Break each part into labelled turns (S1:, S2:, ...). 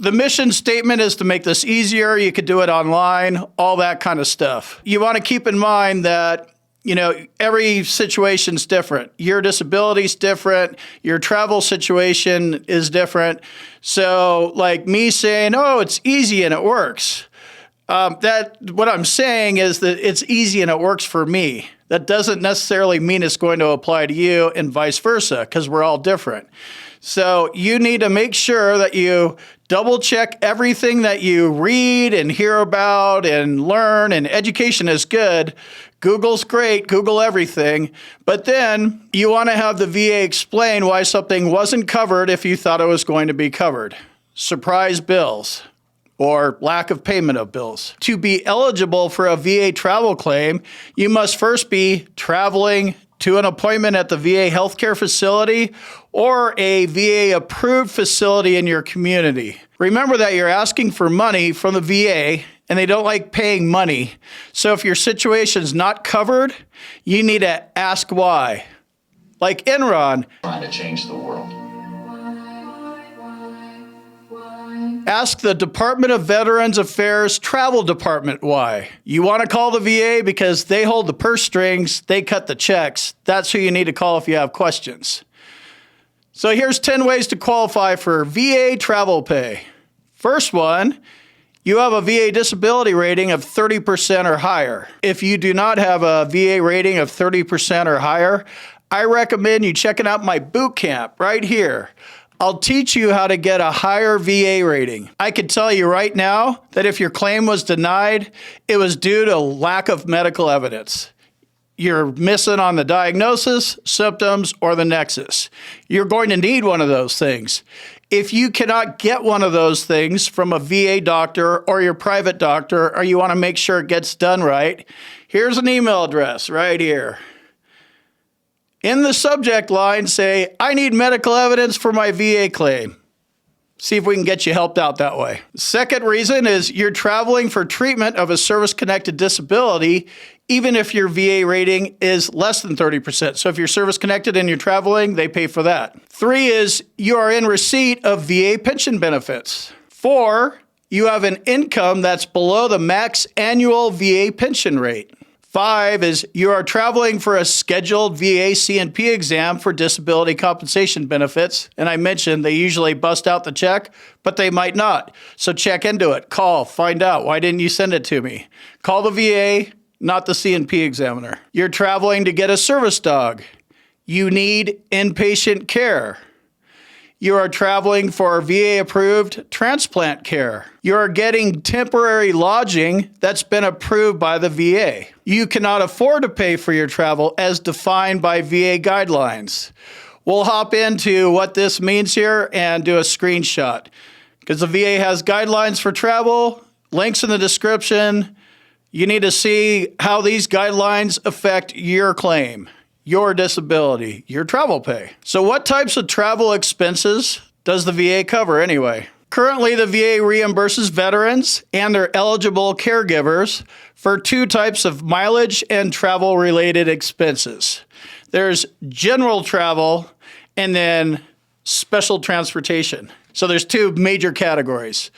S1: The mission statement is to make this easier. You could do it online, all that kind of stuff. You want to keep in mind that every situation's different. Your disability's different. Your travel situation is different. So like me saying, oh, it's easy and it works. What I'm saying is that it's easy and it works for me. That doesn't necessarily mean it's going to apply to you and vice versa, because we're all different. So you need to make sure that you double check everything that you read and hear about and learn, and education is good. Google's great, Google everything, but then you want to have the VA explain why something wasn't covered if you thought it was going to be covered. Surprise bills or lack of payment of bills. To be eligible for a VA travel claim, you must first be traveling to an appointment at the VA healthcare facility or a VA-approved facility in your community. Remember that you're asking for money from the VA, and they don't like paying money. So if your situation's not covered, you need to ask why. Like Enron.
S2: Trying to change the world.
S1: Ask the Department of Veterans Affairs Travel Department why. You want to call the VA because they hold the purse strings, they cut the checks. That's who you need to call if you have questions. So here's 10 ways to qualify for VA travel pay. First one, you have a VA disability rating of 30% or higher. If you do not have a VA rating of 30% or higher, I recommend you checking out my boot camp right here. I'll teach you how to get a higher VA rating. I can tell you right now that if your claim was denied, it was due to lack of medical evidence. You're missing on the diagnosis, symptoms, or the nexus. You're going to need one of those things. If you cannot get one of those things from a VA doctor or your private doctor, or you want to make sure it gets done right, here's an email address right here. In the subject line, say, I need medical evidence for my VA claim. See if we can get you helped out that way. Second reason is you're traveling for treatment of a service-connected disability, even if your VA rating is less than 30%. So if you're service-connected and you're traveling, they pay for that. 3 is you are in receipt of VA pension benefits. 4, you have an income that's below the max annual VA pension rate. 5 is you are traveling for a scheduled VA C&P exam for disability compensation benefits. And I mentioned they usually bust out the check, but they might not. So check into it. Call, find out. Why didn't you send it to me? Call the VA, not the C&P examiner. You're traveling to get a service dog. You need inpatient care. You are traveling for VA-approved transplant care. You are getting temporary lodging that's been approved by the VA. You cannot afford to pay for your travel as defined by VA guidelines. We'll hop into what this means here and do a screenshot because the VA has guidelines for travel, links in the description. You need to see how these guidelines affect your claim, your disability, your travel pay. So what types of travel expenses does the VA cover anyway? Currently, the VA reimburses veterans and their eligible caregivers for 2 types of mileage and travel-related expenses. There's general travel and then special transportation. So there's 2 major categories.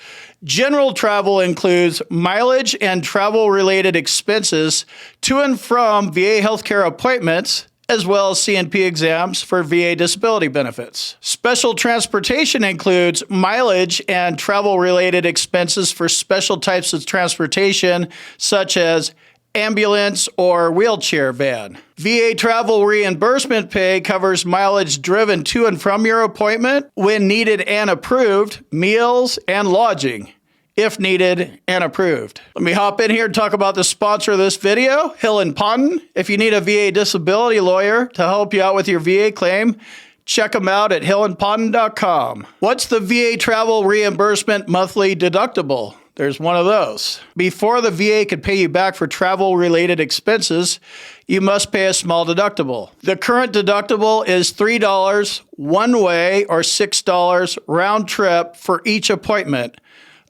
S1: General travel includes mileage and travel-related expenses to and from VA healthcare appointments, as well as C&P exams for VA disability benefits. Special transportation includes mileage and travel-related expenses for special types of transportation, such as ambulance or wheelchair van. VA travel reimbursement pay covers mileage driven to and from your appointment when needed and approved, meals and lodging, if needed and approved. Let me hop in here and talk about the sponsor of this video, Hill & Ponton. If you need a VA disability lawyer to help you out with your VA claim, check them out at hillandponton.com. What's the VA travel reimbursement monthly deductible? There's one of those. Before the VA can pay you back for travel-related expenses, you must pay a small deductible. The current deductible is $3 one way or $6 round trip for each appointment,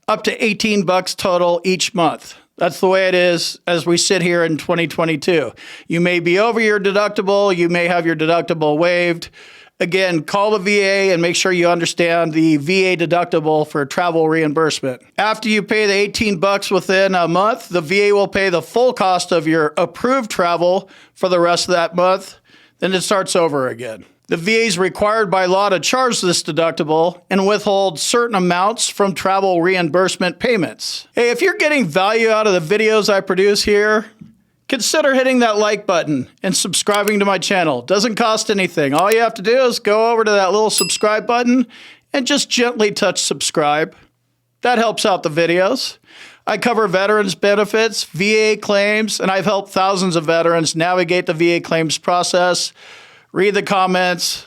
S1: up to $18 total each month. That's the way it is as we sit here in 2022. You may be over your deductible. You may have your deductible waived. Again, call the VA and make sure you understand the VA deductible for travel reimbursement. After you pay the $18 within a month, the VA will pay the full cost of your approved travel for the rest of that month. Then it starts over again. The VA is required by law to charge this deductible and withhold certain amounts from travel reimbursement payments. Hey, if you're getting value out of the videos I produce here, consider hitting that like button and subscribing to my channel. Doesn't cost anything. All you have to do is go over to that little subscribe button and just gently touch subscribe. That helps out the videos. I cover veterans benefits, VA claims, and I've helped thousands of veterans navigate the VA claims process. Read the comments.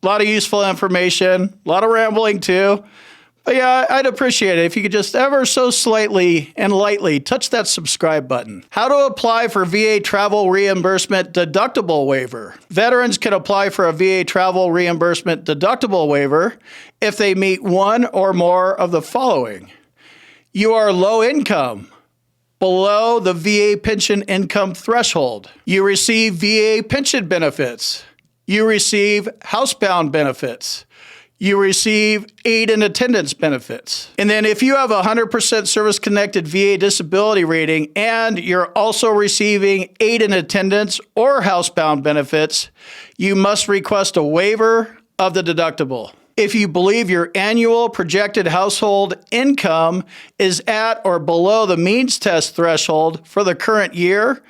S1: A lot of useful information. A lot of rambling too. But yeah, I'd appreciate it if you could just ever so slightly and lightly touch that subscribe button. How to apply for VA travel reimbursement deductible waiver. Veterans can apply for a VA travel reimbursement deductible waiver if they meet one or more of the following. You are low income, below the VA pension income threshold. You receive VA pension benefits. You receive housebound benefits. You receive aid and attendance benefits. And then if you have a 100% service-connected VA disability rating and you're also receiving aid and attendance or housebound benefits, you must request a waiver of the deductible. If you believe your annual projected household income is at or below the means test threshold for the current year,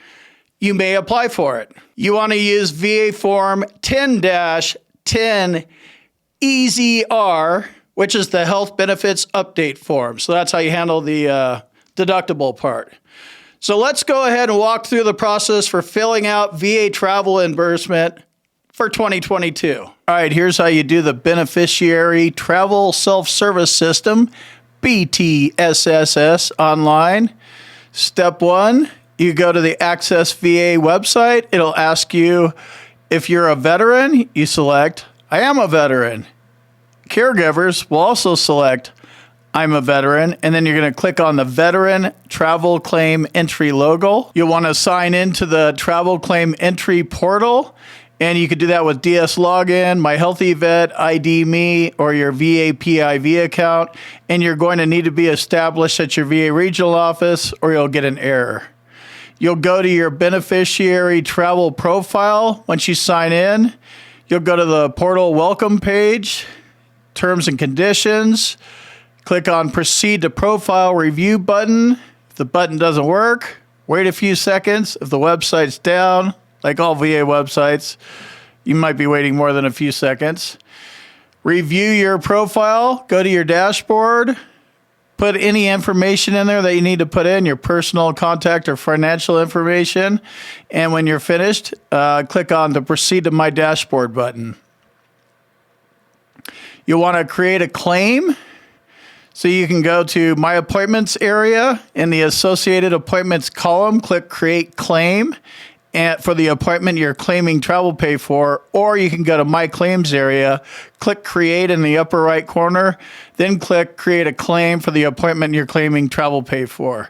S1: you may apply for it. You want to use VA Form 10-10 EZR, which is the Health Benefits Update Form. So that's how you handle the deductible part. So let's go ahead and walk through the process for filling out VA travel reimbursement for 2022. All right, here's how you do the Beneficiary Travel Self-Service System, bTSSS, online. Step 1, you go to the Access VA website. It'll ask you if you're a veteran. You select, I am a veteran. Caregivers will also select, I'm a veteran, and then you're going to click on the Veteran Travel Claim Entry logo. You'll want to sign into the Travel Claim Entry portal, and you could do that with DS Login, My Healthy Vet, ID Me, or your VA PIV account, and you're going to need to be established at your VA regional office, or you'll get an error. You'll go to your beneficiary travel profile. Once you sign in, you'll go to the portal welcome page, terms and conditions, click on proceed to profile review button. If the button doesn't work, wait a few seconds. If the website's down, like all VA websites, you might be waiting more than a few seconds. Review your profile, go to your dashboard, put any information in there that you need to put in, your personal contact or financial information. And when you're finished, click on the Proceed to My Dashboard button. You'll want to create a claim. So you can go to My Appointments area. In the Associated Appointments column, click Create Claim and for the appointment you're claiming travel pay for, or you can go to My Claims area, click Create in the upper right corner, then click Create a Claim for the appointment you're claiming travel pay for.